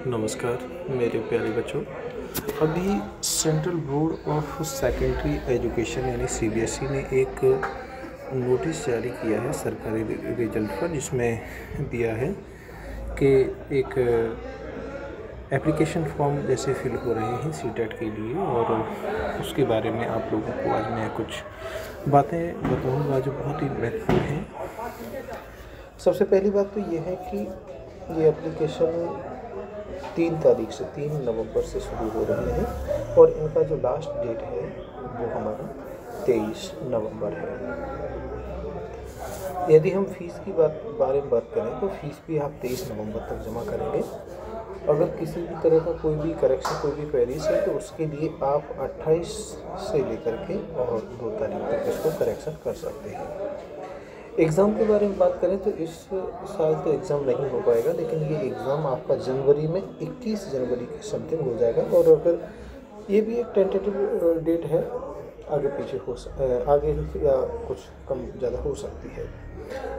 नमस्कार मेरे प्यारे बच्चों। अभी central board of secondary education यानी सीबीएसई ने एक नोटिस जारी किया है सरकारी रिजल्ट पर, जिसमें दिया है कि एक एप्लीकेशन फॉर्म जैसे फिल हो रहे हैं सीटेट के लिए, और उसके बारे में आप लोगों को आज मैं कुछ बातें बताऊंगा जो बहुत ही महत्वपूर्ण हैं। सबसे पहली बात तो ये है कि ये एप्लीकेशन 3 नवंबर से शुरू हो रहे हैं और इनका जो लास्ट डेट है वो हमारा 23 नवंबर है। यदि हम फीस की बारे में बात करें तो फीस भी आप 23 नवंबर तक जमा करेंगे। अगर किसी भी तरह का कोई भी करेक्शन, कोई भी क्वेरीज है तो उसके लिए आप 28 से लेकर के और 2 तारीख तक इसको करेक्शन कर सकते हैं। एग्ज़ाम के बारे में बात करें तो इस साल तो एग्ज़ाम नहीं हो पाएगा, लेकिन ये एग्ज़ाम आपका जनवरी में 21 जनवरी के समथिंग हो जाएगा। और अगर ये भी एक टेंटेटिव डेट है, आगे पीछे आगे या कुछ कम ज़्यादा हो सकती है।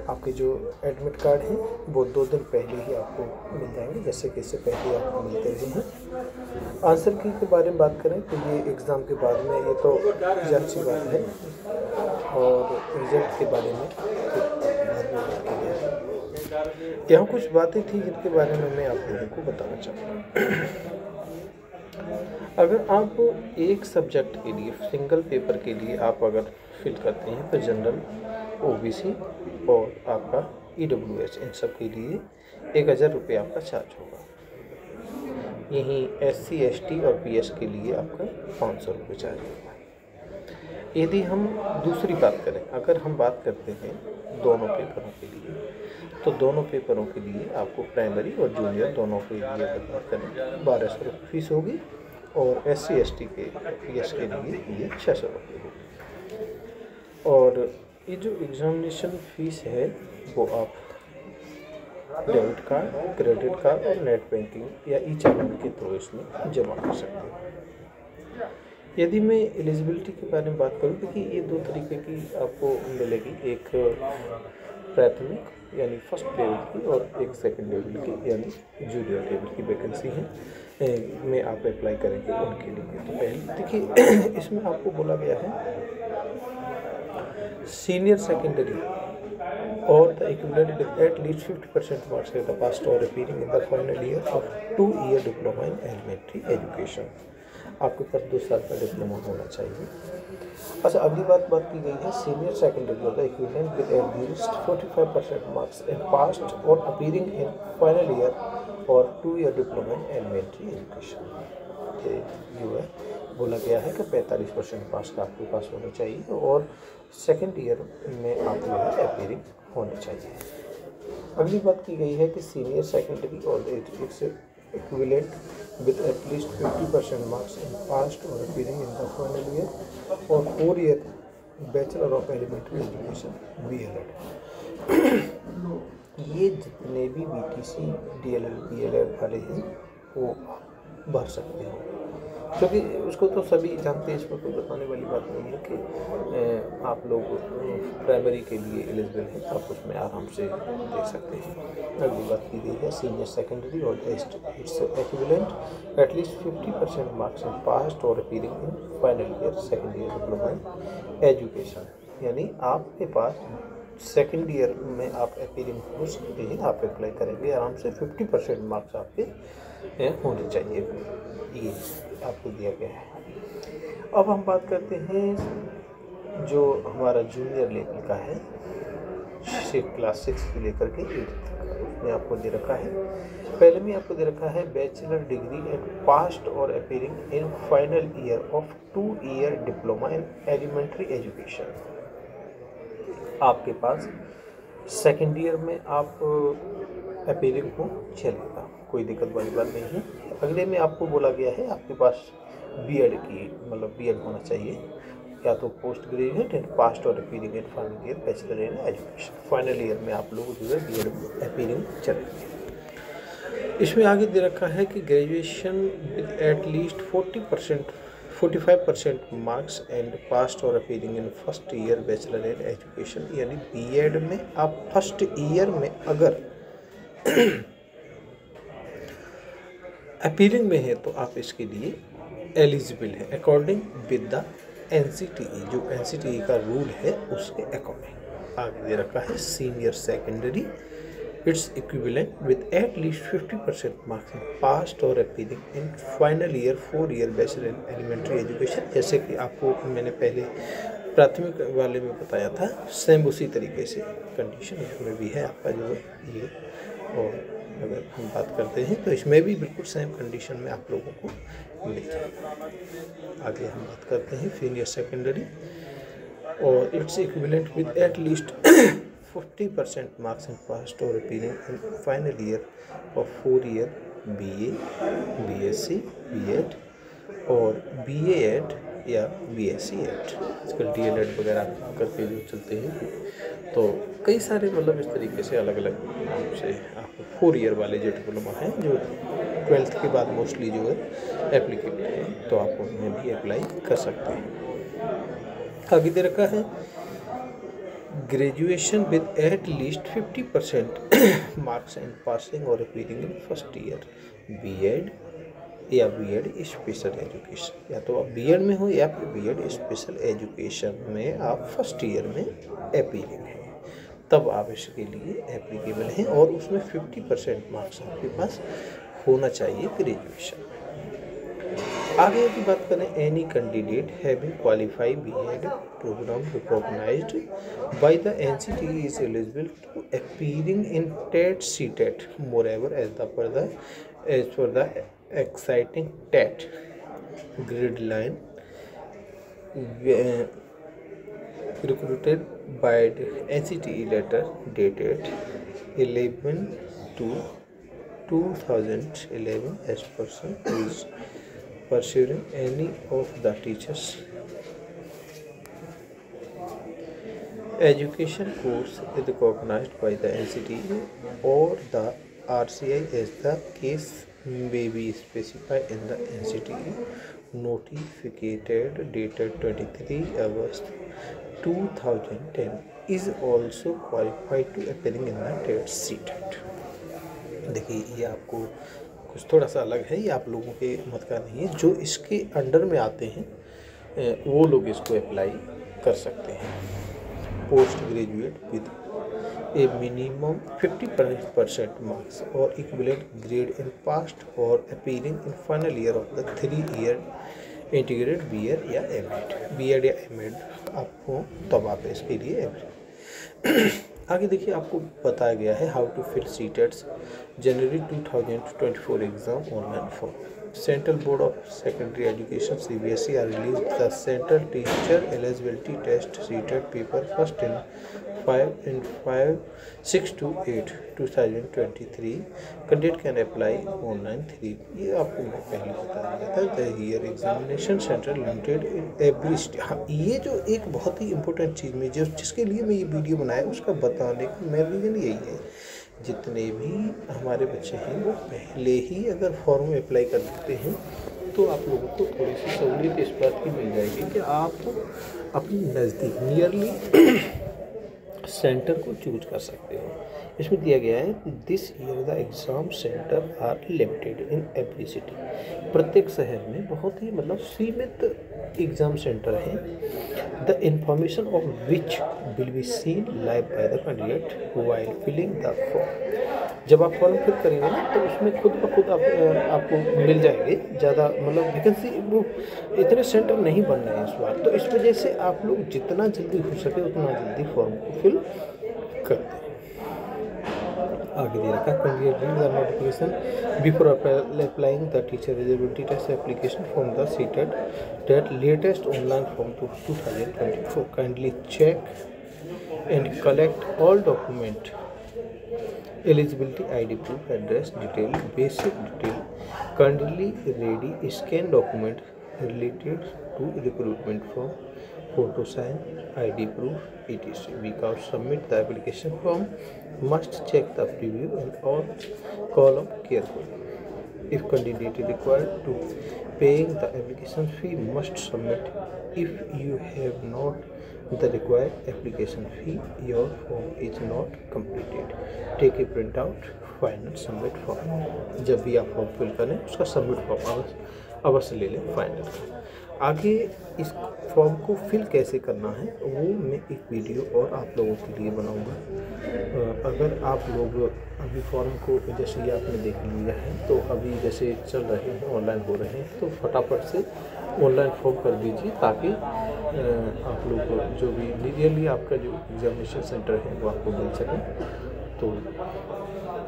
आपके जो एडमिट कार्ड हैं वो 2 दिन पहले ही आपको मिल जाएंगे, जैसे कि इससे पहले आपको मिलते रहे हैं। आंसर की के बारे में बात करें तो ये एग्ज़ाम के बाद में ये तो अच्छी बात है, और रिजल्ट के बारे में यहाँ कुछ बातें थी जिनके बारे में मैं आप लोगों को बताना चाहूँगा। अगर आप एक सब्जेक्ट के लिए, सिंगल पेपर के लिए आप अगर फिल करते हैं तो जनरल, ओबीसी और आपका ईडब्ल्यूएस, इन सब के लिए 1000 रुपये आपका चार्ज होगा। यहीं एससी, एसटी और पीएस के लिए आपका 500 रुपये चार्ज होगा। यदि हम दूसरी बात करें, अगर हम बात करते हैं दोनों पेपरों के लिए, तो दोनों पेपरों के लिए आपको प्राइमरी और जूनियर दोनों के लिए अगर बात करें 1200 रुपये फीस होगी, और एससी, एसटी के, पीएस के लिए ये 600 रुपये होगी। और ये जो एग्ज़ामिनेशन फीस है वो आप डेबिट कार्ड, क्रेडिट कार्ड और नेट बैंकिंग या ई चालान के थ्रू इसमें जमा कर सकते हैं। यदि मैं एलिजिबिलिटी के बारे में बात करूँ तो कि ये 2 तरीके की आपको मिलेगी, एक प्राथमिक यानी फर्स्ट लेवल की और एक सेकंड लेवल की यानी जूनियर लेवल की वैकेंसी है में आप अप्लाई करेंगे उनके लिए। तो पहले देखिए इसमें आपको बोला गया है सीनियर सेकेंडरी और the equivalent at least 50% marks at the past और appearing in the final year of 2 year diploma in elementary education. आपके पास 2 साल का डिप्लोमा होना चाहिए। अच्छा, अगली बात की गई है सीनियर सेकेंडरी और the equivalent with at least 45% marks in past और अपीयरिंग इन फाइनल ईयर और 2 year diploma in elementary education. ये जो है बोला गया है कि 45% पास का आपके पास होना चाहिए और सेकेंड ईयर में आप जो है अपीयरिंग होने चाहिए। अगली बात की गई है कि सीनियर सेकेंडरी और its equivalent with at least 50% marks in past or appearing in the final year or 4 year Bachelor of Elementary Education BLED। ये जितने भी BTC DLL BLED वाले हैं वो भर सकते हैं, क्योंकि उसको तो सभी जानते हैं, इसको कोई बताने वाली बात नहीं है कि आप लोग प्राइमरी के लिए एलिजिबल हैं, आप उसमें आराम से दे सकते हैं। अगली बात की गई है सीनियर सेकेंडरी और its equivalent at least 50% marks in past और appearing in final year second year diploma in education, यानी आपके पास सेकेंड ईयर में आप अपीयरिंग हो सकते हैं, आप अप्लाई करेंगे आराम से, 50% मार्क्स आपके होने चाहिए, ये आपको दिया गया है। अब हम बात करते हैं जो हमारा जूनियर लेवल का है, क्लास 6 से लेकर के 8 तक, उसमें आपको दे रखा है, पहले में आपको दे रखा है बैचलर डिग्री एंड पास्ट और appearing in final year of 2 year diploma in elementary education. आपके पास सेकेंड ईयर में आप अपीयरिंग हो चलेगा, कोई दिक्कत वाली बात नहीं है। अगले में आपको बोला गया है आपके पास बीएड की, मतलब बीएड होना चाहिए, या तो पोस्ट ग्रेजुएट एंड पास्ट और appearing in final year bachelor in education. Final year में आप लोग जो है बीएड अपीयरिंग चलेंगे। इसमें आगे दे रखा है कि graduation with at least 45% marks and past और appearing in first year bachelor in education, यानी बीएड में आप फर्स्ट ईयर में अगर अपीलिंग में है तो आप इसके लिए एलिजिबल है अकॉर्डिंग विद द NCTE, जो NCTE का रूल है उसके अकॉर्डिंग। आगे दे रखा है senior secondary, its equivalent with at least 50% marks in past और appealing in final year 4 year bachelor in elementary education. जैसे कि आपको मैंने पहले प्राथमिक वाले में बताया था, सेम उसी तरीके से कंडीशन इसमें भी है आपका जो ये। और अगर हम बात करते हैं तो इसमें भी बिल्कुल सेम कंडीशन में आप लोगों को मिल जाएगा। आगे हम बात करते हैं सीनियर सेकेंडरी, और its equivalent with at least 50% marks in past और appealing in final year of 4 year BA, BSc, B.Ed और BA.Ed या BSc.Ed। आजकल DLED वगैरह करके जो चलते हैं, तो कई सारे मतलब इस तरीके से अलग अलग नाम से आपको 4 ईयर वाले जो डिप्लोमा हैं जो 12th के बाद मोस्टली जो है एप्लीकेबल है, तो आप उनमें भी अप्लाई कर सकते हैं। आगे दे रखा है graduation with at least 50% marks in passing और appearing in first year B.Ed या B.Ed स्पेशल एजुकेशन, या तो आप B.Ed में हो या फिर B.Ed स्पेशल एजुकेशन में आप फर्स्ट ईयर में अपीयरिंग है, तब आप इसके लिए एप्लीकेबल हैं और उसमें 50% मार्क्स आपके पास होना चाहिए ग्रेजुएशन। आगे की बात करें, any candidate having qualified B.Ed program recognised by the NCTE is eligible to appearing in TET CTET moreover as per the exciting TET guideline recruited by the NCTE letter dated 11/2/2011 as person who is pursuing any of the teachers education course is recognized by the NCTE or the RCI as the case may be specified in the NCTE notificated dated 23 August 2010 is also qualified to appearing in the TET CTET। देखिए ये आपको कुछ थोड़ा सा अलग है, ये आप लोगों के मत का नहीं है, जो इसके अंडर में आते हैं वो लोग इसको अप्लाई कर सकते हैं। Post graduate with A minimum 50% marks और इक्विवेलेंट ग्रेड इन पास्ट और appearing in final year of the 3 year integrated B.Ed या M.Ed या M.Ed आपको, तब आप इसके लिए आगे देखिए आपको बताया गया है how to fill CTETs January 2024 exam online form. Central Board of Secondary Education CBSE are released the Central Teacher Eligibility Test CTET paper first in 6/8/2023 candidate can apply online 3। ये आपको मैं पहले बताया गया था। The year examination center limited in every state। हाँ, ये जो एक बहुत ही इम्पोर्टेंट चीज़ में जिसके लिए मैं ये वीडियो बनाया उसका बताने का मेरा रीज़न यही है, जितने भी हमारे बच्चे हैं वो पहले ही अगर फॉर्म में अप्लाई कर देते हैं तो आप लोगों को थोड़ी सी सहूलियत इस बात की मिल जाएगी कि आप अपनी नज़दीक नियरली सेंटर को चूज कर सकते हो। इसमें दिया गया है this year the exam centre are limited in every city. प्रत्येक शहर में बहुत ही मतलब सीमित एग्ज़ाम सेंटर हैं। The information of which will be seen live by the candidate while filling the form. जब आप फॉर्म फिल करेंगे ना तो उसमें खुद ब खुद आपको मिल जाएंगे। ज़्यादा मतलब वैकेंसी वो इतने सेंटर नहीं बन रहे हैं इस बार, तो इस वजह से आप लोग जितना जल्दी हो सके उतना जल्दी फॉर्म को फिल कर दें। आगे दे रखा candidate read the notification before applying the teacher eligibility test application from the CTET that latest online form 2024। Kindly check and collect all document eligibility ID proof, address detail, basic detail, currently ready scan document related to recruitment form, photo sign, ID proof, etc. Because submit the application form, must check the preview and all column carefully. If candidate is required to paying the application fee, must submit. If you have not the required application fee, your form is not completed. Take a printout final submit form. जब भी आप form fill करें उसका submit form अवश्य ले लें final का। आगे इस फॉर्म को फिल कैसे करना है वो मैं एक वीडियो और आप लोगों के लिए बनाऊंगा। अगर आप लोग अभी फॉर्म को जैसे ये आपने देख लिया है तो अभी जैसे चल रहे हैं, ऑनलाइन हो रहे हैं, तो फटाफट से ऑनलाइन फॉर्म कर दीजिए ताकि आप लोग को जो भी लीगली आपका जो एग्जामिनेशन सेंटर है वो आपको मिल सके। तो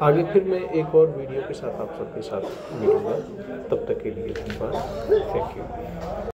आगे फिर मैं एक और वीडियो के साथ आप सबके साथ मिलूँगा। तब तक के लिए धन्यवाद। Thank you.